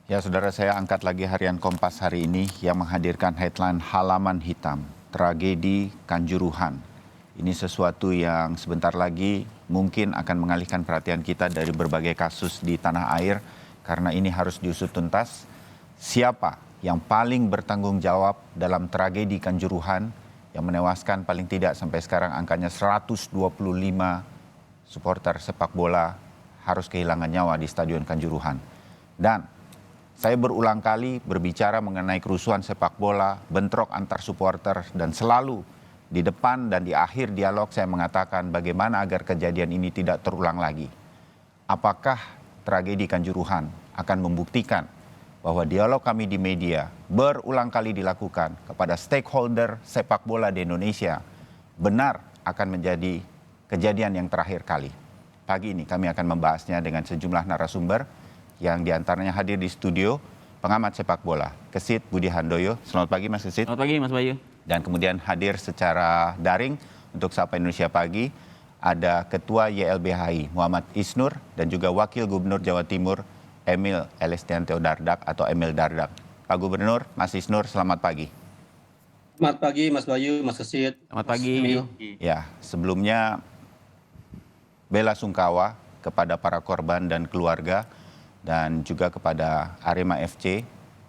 Ya, saudara, saya angkat lagi harian Kompas hari ini yang menghadirkan headline halaman hitam, tragedi Kanjuruhan. Ini sesuatu yang sebentar lagi mungkin akan mengalihkan perhatian kita dari berbagai kasus di tanah air karena ini harus diusut tuntas. Siapa yang paling bertanggung jawab dalam tragedi Kanjuruhan yang menewaskan paling tidak sampai sekarang angkanya 125 supporter sepak bola harus kehilangan nyawa di Stadion Kanjuruhan. Dan saya berulang kali berbicara mengenai kerusuhan sepak bola, bentrok antar supporter, dan selalu di depan dan di akhir dialog saya mengatakan bagaimana agar kejadian ini tidak terulang lagi. Apakah tragedi Kanjuruhan akan membuktikan bahwa dialog kami di media berulang kali dilakukan kepada stakeholder sepak bola di Indonesia benar akan menjadi kejadian yang terakhir kali? Pagi ini kami akan membahasnya dengan sejumlah narasumber yang diantaranya hadir di studio, pengamat sepak bola, Kesit Budi Handoyo. Selamat pagi Mas Kesit. Selamat pagi Mas Bayu. Dan kemudian hadir secara daring untuk Sapa Indonesia Pagi, ada Ketua YLBHI Muhammad Isnur dan juga Wakil Gubernur Jawa Timur Emil Elestianto Dardak atau Emil Dardak. Pak Gubernur, Mas Isnur, selamat pagi. Selamat pagi Mas Bayu, Mas Kesit. Selamat pagi. Ya, sebelumnya bela sungkawa kepada para korban dan keluarga, dan juga kepada Arema FC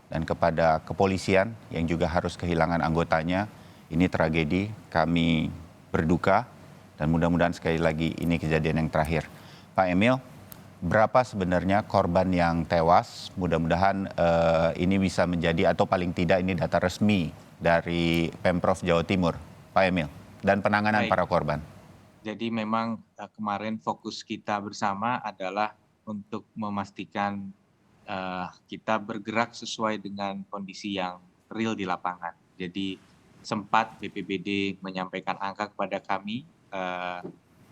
dan kepada kepolisian yang juga harus kehilangan anggotanya. Ini tragedi, kami berduka dan mudah-mudahan sekali lagi ini kejadian yang terakhir. Pak Emil, berapa sebenarnya korban yang tewas? Mudah-mudahan ini bisa menjadi atau paling tidak ini data resmi dari Pemprov Jawa Timur, Pak Emil, dan penanganan para korban. Jadi memang kemarin fokus kita bersama adalah untuk memastikan kita bergerak sesuai dengan kondisi yang real di lapangan. Jadi sempat BPBD menyampaikan angka kepada kami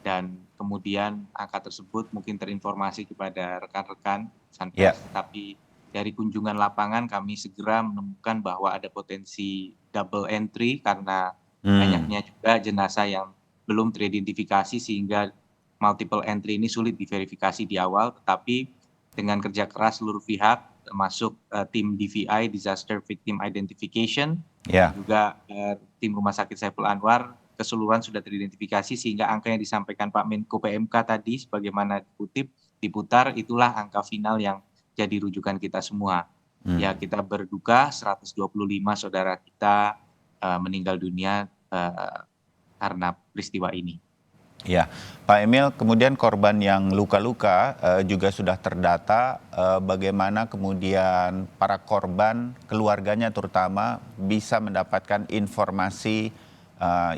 dan kemudian angka tersebut mungkin terinformasi kepada rekan-rekan Sanpers, tapi dari kunjungan lapangan kami segera menemukan bahwa ada potensi double entry karena banyaknya juga jenazah yang belum teridentifikasi sehingga multiple entry ini sulit diverifikasi di awal, tetapi dengan kerja keras seluruh pihak, termasuk tim DVI (Disaster Victim Identification), juga tim Rumah Sakit Saiful Anwar, keseluruhan sudah teridentifikasi sehingga angka yang disampaikan Pak Menko PMK tadi, sebagaimana diputar, itulah angka final yang jadi rujukan kita semua. Ya, kita berduka 125 saudara kita meninggal dunia karena peristiwa ini. Ya, Pak Emil, kemudian korban yang luka-luka juga sudah terdata. Bagaimana kemudian para korban, keluarganya terutama, bisa mendapatkan informasi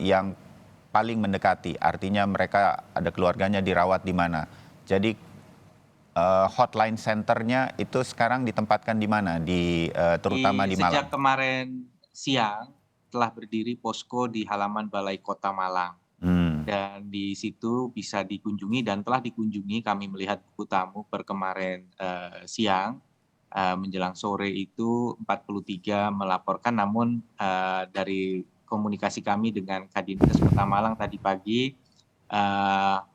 yang paling mendekati? Artinya mereka ada keluarganya dirawat di mana? Jadi hotline centernya itu sekarang ditempatkan di mana? Terutama di Malang. Sejak kemarin siang telah berdiri posko di halaman Balai Kota Malang. Dan di situ bisa dikunjungi dan telah dikunjungi, kami melihat buku tamu per kemarin siang, menjelang sore itu 43 melaporkan, namun dari komunikasi kami dengan Kadinkes Kota Malang tadi pagi,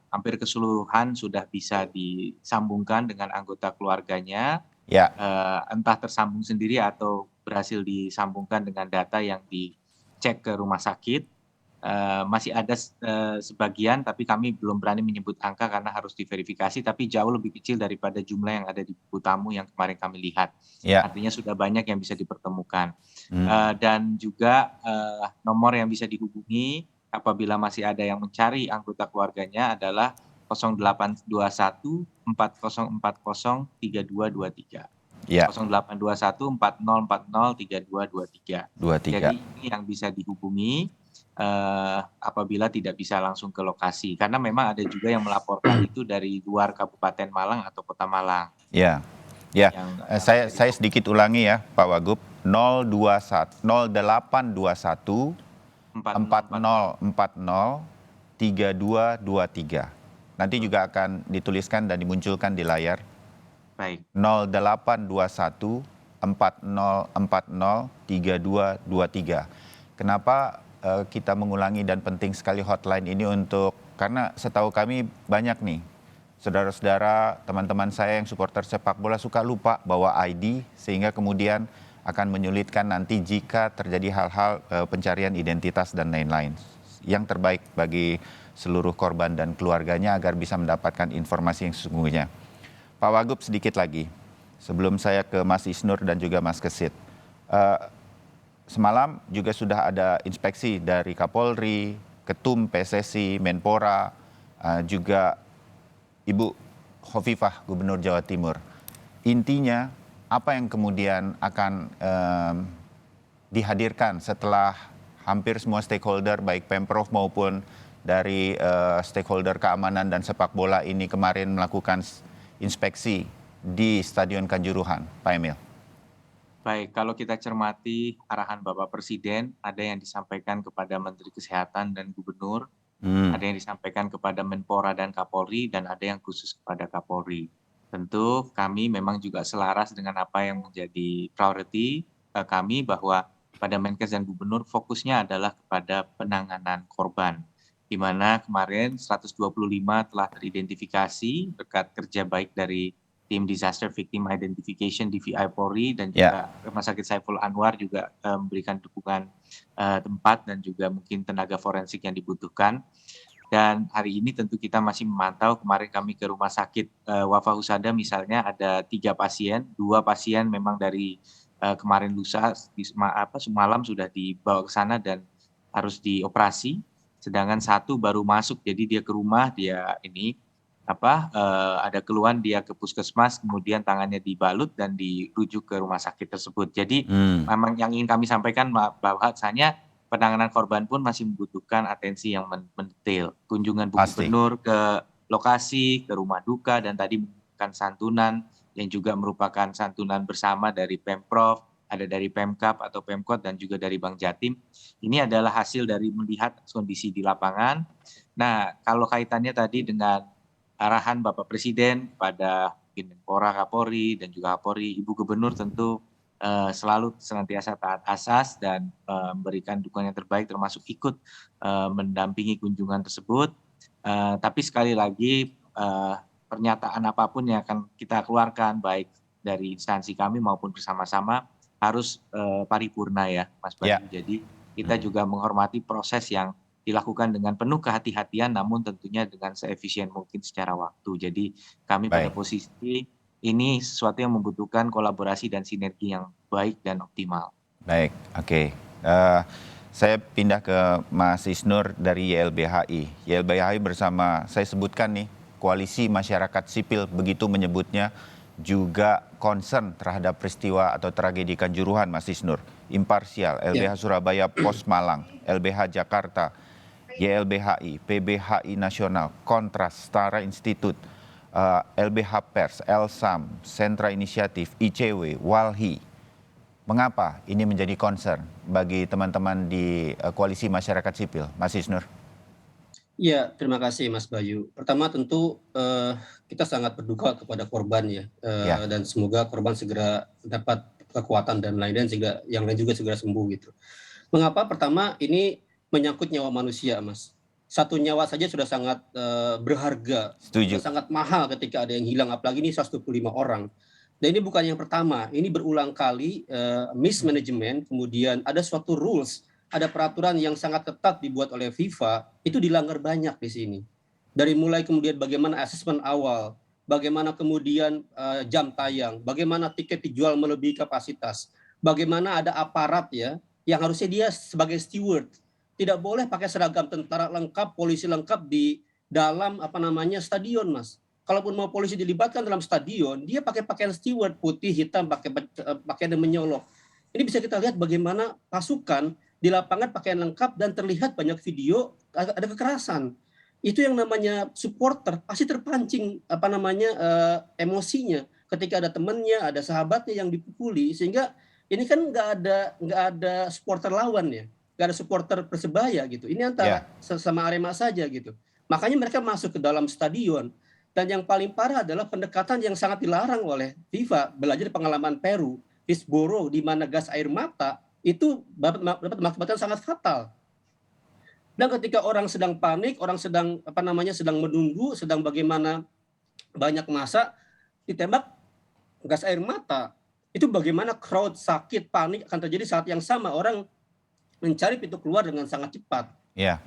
hampir keseluruhan sudah bisa disambungkan dengan anggota keluarganya, entah tersambung sendiri atau berhasil disambungkan dengan data yang dicek ke rumah sakit. Masih ada sebagian, tapi kami belum berani menyebut angka karena harus diverifikasi, tapi jauh lebih kecil daripada jumlah yang ada di buku tamu yang kemarin kami lihat. Artinya sudah banyak yang bisa dipertemukan. Dan juga nomor yang bisa dihubungi apabila masih ada yang mencari anggota keluarganya adalah 0821 4040 3223. 0821 4040 3223. Jadi ini yang bisa dihubungi apabila tidak bisa langsung ke lokasi, karena memang ada juga yang melaporkan itu dari luar Kabupaten Malang atau Kota Malang. Saya sedikit ulangi ya Pak Wagub, 0821 4040 3223. Nanti juga akan dituliskan dan dimunculkan di layar. Baik. 0821 4040 3223. Kenapa kita mengulangi dan penting sekali hotline ini karena setahu kami banyak nih Saudara-saudara, teman-teman saya yang supporter sepak bola suka lupa bawa ID sehingga kemudian akan menyulitkan nanti jika terjadi hal-hal pencarian identitas dan lain-lain. Yang terbaik bagi seluruh korban dan keluarganya agar bisa mendapatkan informasi yang sesungguhnya. Pak Wagub, sedikit lagi sebelum saya ke Mas Isnur dan juga Mas Kesit. Semalam juga sudah ada inspeksi dari Kapolri, Ketum PSSI, Menpora, juga Ibu Khofifah, Gubernur Jawa Timur. Intinya apa yang kemudian akan dihadirkan setelah hampir semua stakeholder baik Pemprov maupun dari stakeholder keamanan dan sepak bola ini kemarin melakukan inspeksi di Stadion Kanjuruhan, Pak Emil? Baik, kalau kita cermati arahan Bapak Presiden, ada yang disampaikan kepada Menteri Kesehatan dan Gubernur, ada yang disampaikan kepada Menpora dan Kapolri, dan ada yang khusus kepada Kapolri. Tentu kami memang juga selaras dengan apa yang menjadi priority kami, bahwa pada Menkes dan Gubernur fokusnya adalah kepada penanganan korban, di mana kemarin 125 telah teridentifikasi berkat kerja baik dari tim Disaster Victim Identification DVI Polri dan juga Rumah Sakit Saiful Anwar juga memberikan dukungan tempat dan juga mungkin tenaga forensik yang dibutuhkan. Dan hari ini tentu kita masih memantau, kemarin kami ke Rumah Sakit Wafa Husada misalnya ada 3 pasien, 2 pasien memang dari kemarin lusa semalam sudah dibawa ke sana dan harus dioperasi, sedangkan 1 baru masuk, jadi dia ke rumah, dia ada keluhan, dia ke puskesmas, kemudian tangannya dibalut dan dirujuk ke rumah sakit tersebut. Jadi memang yang ingin kami sampaikan bahwasanya penanganan korban pun masih membutuhkan atensi yang mendetail. Kunjungan Bu Gubernur ke lokasi, ke rumah duka, dan tadi memberikan santunan yang juga merupakan santunan bersama dari Pemprov, ada dari Pemkab atau Pemkot, dan juga dari Bank Jatim. Ini adalah hasil dari melihat kondisi di lapangan. Nah, kalau kaitannya tadi dengan arahan Bapak Presiden pada Menpora, Kapolri, dan juga Kapolri, Ibu Gubernur tentu selalu senantiasa taat asas dan memberikan dukungan yang terbaik, termasuk ikut mendampingi kunjungan tersebut. Tapi sekali lagi pernyataan apapun yang akan kita keluarkan baik dari instansi kami maupun bersama-sama harus paripurna ya, Mas Bayu. Jadi kita juga menghormati proses yang dilakukan dengan penuh kehati-hatian, namun tentunya dengan seefisien mungkin secara waktu. Jadi kami pada posisi ini sesuatu yang membutuhkan kolaborasi dan sinergi yang baik dan optimal. Baik, oke. Saya pindah ke Mas Isnur dari YLBHI. YLBHI bersama, saya sebutkan nih, Koalisi Masyarakat Sipil, begitu menyebutnya, juga concern terhadap peristiwa atau tragedi Kanjuruhan, Mas Isnur. Imparsial, LBH Surabaya, Pos Malang, LBH Jakarta, YLBHI, PBHI Nasional, Kontras, Setara Institut, LBH Pers, Elsam, Sentra Inisiatif, ICW, Walhi. Mengapa ini menjadi concern bagi teman-teman di Koalisi Masyarakat Sipil, Mas Isnur? Ya, terima kasih Mas Bayu. Pertama tentu kita sangat berduka kepada korban ya, dan semoga korban segera dapat kekuatan dan lain-lain sehingga yang lain juga segera sembuh gitu. Mengapa? Pertama ini menyangkut nyawa manusia, Mas. 1 nyawa saja sudah sangat berharga, Setuju. sangat mahal ketika ada yang hilang, apalagi ini 125 orang. Dan ini bukan yang pertama, ini berulang kali mismanagement, kemudian ada suatu rules, ada peraturan yang sangat ketat dibuat oleh FIFA, itu dilanggar banyak di sini. Dari mulai kemudian bagaimana asesmen awal, bagaimana kemudian jam tayang, bagaimana tiket dijual melebihi kapasitas, bagaimana ada aparat ya, yang harusnya dia sebagai steward, tidak boleh pakai seragam tentara lengkap, polisi lengkap di dalam stadion, Mas. Kalaupun mau polisi dilibatkan dalam stadion, dia pakai pakaian steward putih, hitam, pakai pakaian yang menyolok. Ini bisa kita lihat bagaimana pasukan di lapangan pakaian lengkap dan terlihat banyak video ada kekerasan. Itu yang namanya supporter pasti terpancing emosinya ketika ada temannya, ada sahabatnya yang dipukuli, sehingga ini kan nggak ada supporter lawan ya, nggak ada supporter Persebaya gitu. Ini antara sesama Arema saja gitu. Makanya mereka masuk ke dalam stadion. Dan yang paling parah adalah pendekatan yang sangat dilarang oleh FIFA, belajar pengalaman Peru, Hillsborough, di mana gas air mata itu dapat mengakibatkan sangat fatal. Dan ketika orang sedang panik, orang sedang sedang menunggu, sedang bagaimana banyak massa ditembak gas air mata. Itu bagaimana crowd sakit, panik akan terjadi saat yang sama, orang mencari pintu keluar dengan sangat cepat. Ya.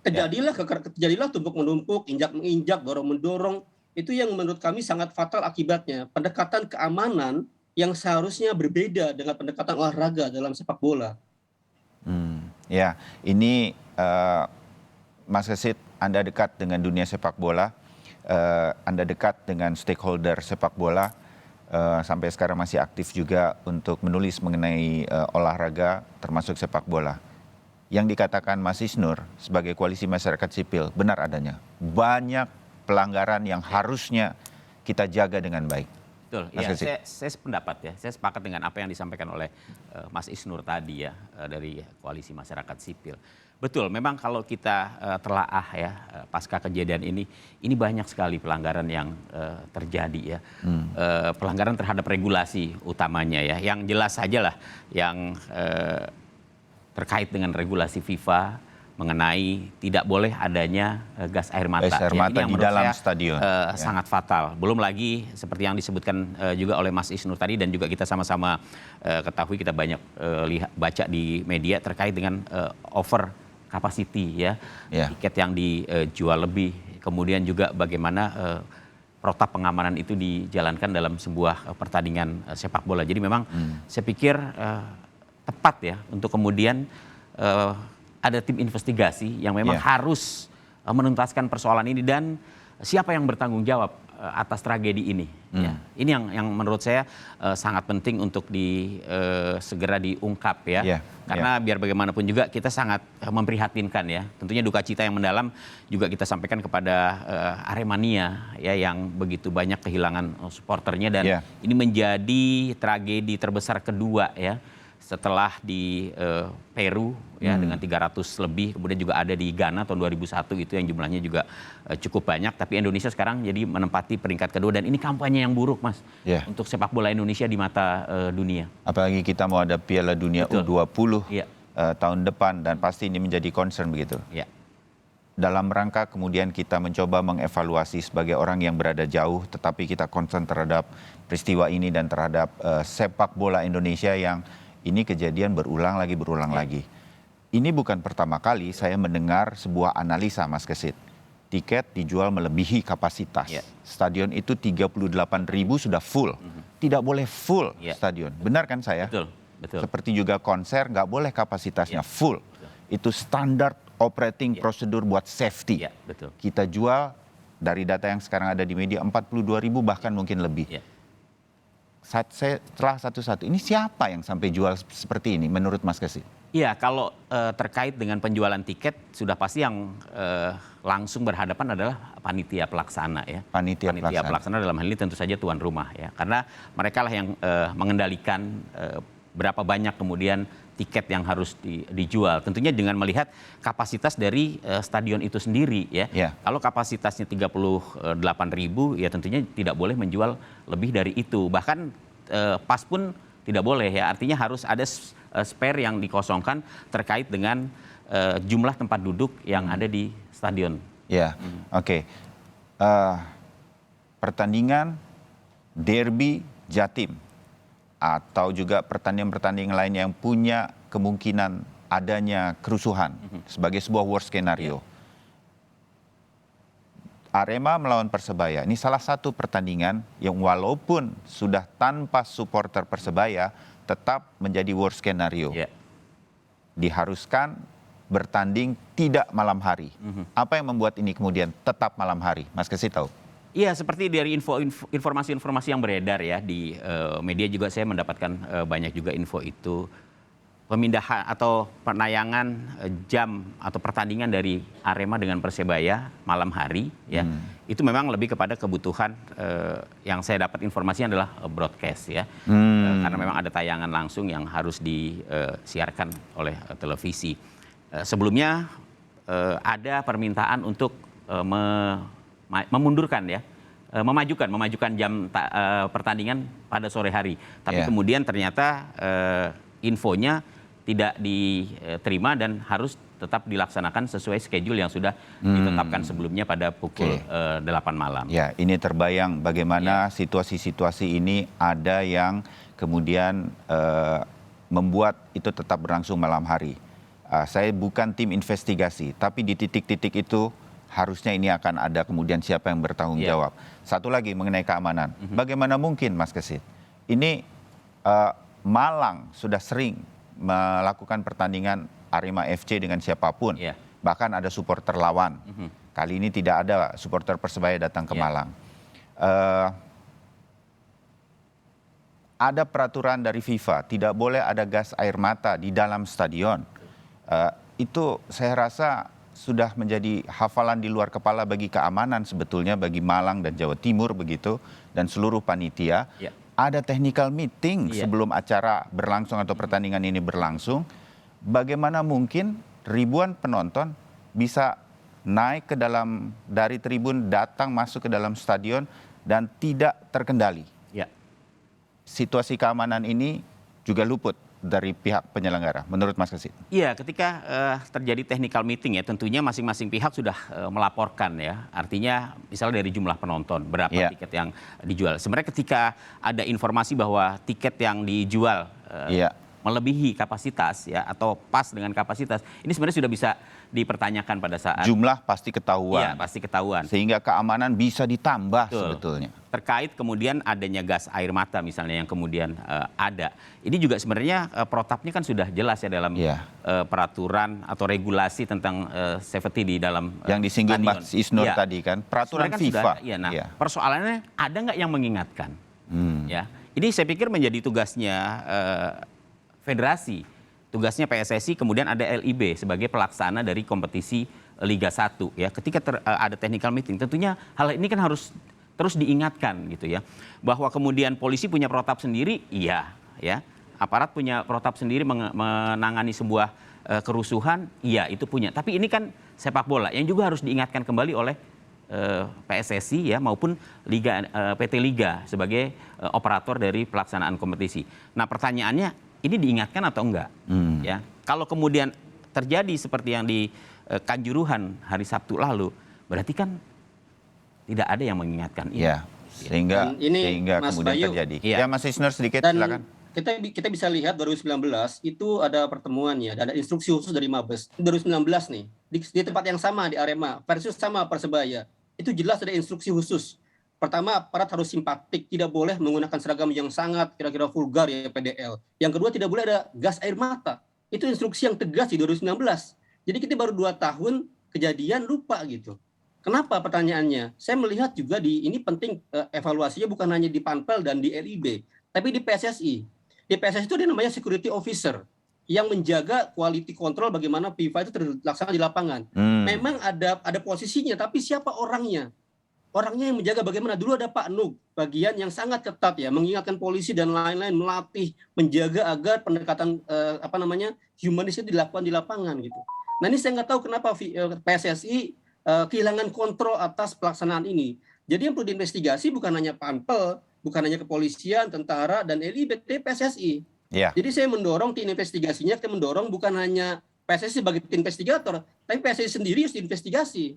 Terjadilah tumpuk menumpuk, injak menginjak, dorong mendorong. Itu yang menurut kami sangat fatal akibatnya. Pendekatan keamanan yang seharusnya berbeda dengan pendekatan olahraga dalam sepak bola. Ya, ini Mas Kesit, Anda dekat dengan dunia sepak bola, Anda dekat dengan stakeholder sepak bola, sampai sekarang masih aktif juga untuk menulis mengenai olahraga termasuk sepak bola. Yang dikatakan Mas Isnur sebagai koalisi masyarakat sipil benar adanya. Banyak pelanggaran yang harusnya kita jaga dengan baik. Betul, ya, saya sependapat ya, saya sepakat dengan apa yang disampaikan oleh Mas Isnur tadi ya, dari koalisi masyarakat sipil. Betul, memang kalau kita telaah ya pasca kejadian ini banyak sekali pelanggaran yang terjadi ya, pelanggaran terhadap regulasi utamanya ya, yang jelas saja lah yang terkait dengan regulasi FIFA mengenai tidak boleh adanya gas air mata. Gas air mata di dalam stadion. Sangat fatal. Belum lagi seperti yang disebutkan juga oleh Mas Isnur tadi dan juga kita sama-sama ketahui, kita banyak baca di media terkait dengan over capacity ya. Tiket yang dijual lebih. Kemudian juga bagaimana protap pengamanan itu dijalankan dalam sebuah pertandingan sepak bola. Jadi memang saya pikir tepat ya untuk kemudian ada tim investigasi yang memang harus menuntaskan persoalan ini dan siapa yang bertanggung jawab atas tragedi ini. Ya. Ini yang menurut saya sangat penting untuk segera diungkap ya. Karena biar bagaimanapun juga kita sangat memprihatinkan ya. Tentunya duka cita yang mendalam juga kita sampaikan kepada Aremania ya yang begitu banyak kehilangan supporternya dan ini menjadi tragedi terbesar kedua ya. Setelah di Peru ya dengan 300 lebih, kemudian juga ada di Ghana tahun 2001 itu yang jumlahnya juga cukup banyak, tapi Indonesia sekarang jadi menempati peringkat kedua dan ini kampanye yang buruk Mas untuk sepak bola Indonesia di mata dunia. Apalagi kita mau ada Piala Dunia U20 tahun depan dan pasti ini menjadi concern begitu. Dalam rangka kemudian kita mencoba mengevaluasi sebagai orang yang berada jauh tetapi kita concern terhadap peristiwa ini dan terhadap sepak bola Indonesia yang ini kejadian berulang lagi. Ini bukan pertama kali saya mendengar sebuah analisa Mas Kesit. Tiket dijual melebihi kapasitas. Stadion itu 38.000 sudah full. Tidak boleh full stadion. Benar kan saya? Betul. Seperti juga konser nggak boleh kapasitasnya full. Itu standar operating prosedur buat safety. Betul. Kita jual dari data yang sekarang ada di media 42.000 bahkan mungkin lebih. Setelah satu-satu, ini siapa yang sampai jual seperti ini menurut Mas Kesit? Iya, kalau terkait dengan penjualan tiket sudah pasti yang langsung berhadapan adalah panitia pelaksana ya. Panitia pelaksana dalam hal ini tentu saja tuan rumah ya. Karena mereka lah yang mengendalikan berapa banyak kemudian tiket yang harus dijual. Tentunya dengan melihat kapasitas dari stadion itu sendiri ya. Kalau kapasitasnya 38.000 ya tentunya tidak boleh menjual lebih dari itu. Bahkan pas pun tidak boleh ya. Artinya harus ada spare yang dikosongkan terkait dengan jumlah tempat duduk yang ada di stadion. Oke. Pertandingan derby Jatim atau juga pertandingan-pertandingan lain yang punya kemungkinan adanya kerusuhan sebagai sebuah worst skenario. Arema melawan Persebaya, ini salah satu pertandingan yang walaupun sudah tanpa supporter Persebaya tetap menjadi worst skenario. Diharuskan bertanding tidak malam hari. Apa yang membuat ini kemudian tetap malam hari? Mas Kesit tahu? Iya, seperti dari informasi-informasi yang beredar ya di media juga saya mendapatkan banyak juga info itu. Pemindahan atau penayangan jam atau pertandingan dari Arema dengan Persebaya malam hari ya. Itu memang lebih kepada kebutuhan yang saya dapat informasinya adalah broadcast ya. Karena memang ada tayangan langsung yang harus disiarkan oleh televisi. Sebelumnya ada permintaan untuk memundurkan ya, memajukan jam pertandingan pada sore hari. Tapi kemudian ternyata infonya tidak diterima dan harus tetap dilaksanakan sesuai schedule yang sudah ditetapkan sebelumnya pada pukul 8 malam. Ya, ini terbayang bagaimana situasi-situasi ini ada yang kemudian membuat itu tetap berlangsung malam hari. Saya bukan tim investigasi, tapi di titik-titik itu harusnya ini akan ada kemudian siapa yang bertanggung jawab. Satu lagi mengenai keamanan. Bagaimana mungkin, Mas Kesit? Ini Malang sudah sering melakukan pertandingan Arema FC dengan siapapun. Bahkan ada supporter lawan. Kali ini tidak ada supporter Persebaya datang ke Malang. Ada peraturan dari FIFA, tidak boleh ada gas air mata di dalam stadion. Itu saya rasa sudah menjadi hafalan di luar kepala bagi keamanan sebetulnya bagi Malang dan Jawa Timur begitu dan seluruh panitia. Ada technical meeting sebelum acara berlangsung atau pertandingan ini berlangsung. Bagaimana mungkin ribuan penonton bisa naik ke dalam dari tribun, datang masuk ke dalam stadion dan tidak terkendali? Situasi keamanan ini juga luput dari pihak penyelenggara, menurut Mas Kesit? Iya, ketika terjadi technical meeting ya, tentunya masing-masing pihak sudah melaporkan ya. Artinya misalnya dari jumlah penonton, berapa tiket yang dijual. Sebenarnya ketika ada informasi bahwa tiket yang dijual melebihi kapasitas ya atau pas dengan kapasitas, ini sebenarnya sudah bisa dipertanyakan pada saat jumlah pasti ketahuan. Iya, pasti ketahuan. Sehingga keamanan bisa ditambah sebetulnya. Terkait kemudian adanya gas air mata misalnya yang kemudian ada. Ini juga sebenarnya protapnya kan sudah jelas ya dalam peraturan atau regulasi tentang safety di dalam yang disinggung Mas Isnur tadi kan, peraturan kan FIFA. Persoalannya ada nggak yang mengingatkan? Ya, ini saya pikir menjadi tugasnya federasi, tugasnya PSSI, kemudian ada LIB sebagai pelaksana dari kompetisi Liga 1 ya. Ketika ada technical meeting, tentunya hal ini kan harus terus diingatkan gitu ya. Bahwa kemudian polisi punya protap sendiri, iya ya. Aparat punya protap sendiri menangani sebuah kerusuhan, iya itu punya. Tapi ini kan sepak bola yang juga harus diingatkan kembali oleh PSSI ya maupun PT Liga sebagai operator dari pelaksanaan kompetisi. Nah, pertanyaannya ini diingatkan atau enggak? Ya, kalau kemudian terjadi seperti yang di Kanjuruhan hari Sabtu lalu, berarti kan tidak ada yang mengingatkan ini. Ya, sehingga Mas kemudian Bayu, terjadi. Ya, Mas Isnur sedikit dan silakan. Kita bisa lihat 2019 itu ada pertemuan ya, ada instruksi khusus dari Mabes. 2019 nih di tempat yang sama di Arema versus sama Persebaya. Itu jelas ada instruksi khusus. Pertama, aparat harus simpatik, tidak boleh menggunakan seragam yang sangat kira-kira vulgar ya PDL. Yang kedua, tidak boleh ada gas air mata. Itu instruksi yang tegas di 2019. Jadi kita baru 2 tahun kejadian lupa gitu. Kenapa pertanyaannya? Saya melihat juga ini penting evaluasinya bukan hanya di Panpel dan di LIB, tapi di PSSI. Di PSSI itu ada namanya security officer yang menjaga quality control bagaimana FIFA itu terlaksana di lapangan. Memang ada posisinya, tapi siapa orangnya? Orangnya yang menjaga bagaimana? Dulu ada Pak Nug, bagian yang sangat ketat ya, mengingatkan polisi dan lain-lain, melatih, menjaga agar pendekatan humanis itu dilakukan di lapangan gitu. Nah ini saya nggak tahu kenapa PSSI kehilangan kontrol atas pelaksanaan ini. Jadi yang perlu diinvestigasi bukan hanya Panpel, bukan hanya kepolisian, tentara, dan LIB, PSSI. Jadi saya mendorong tim investigasinya, kita mendorong bukan hanya PSSI sebagai tim investigator, tapi PSSI sendiri harus diinvestigasi.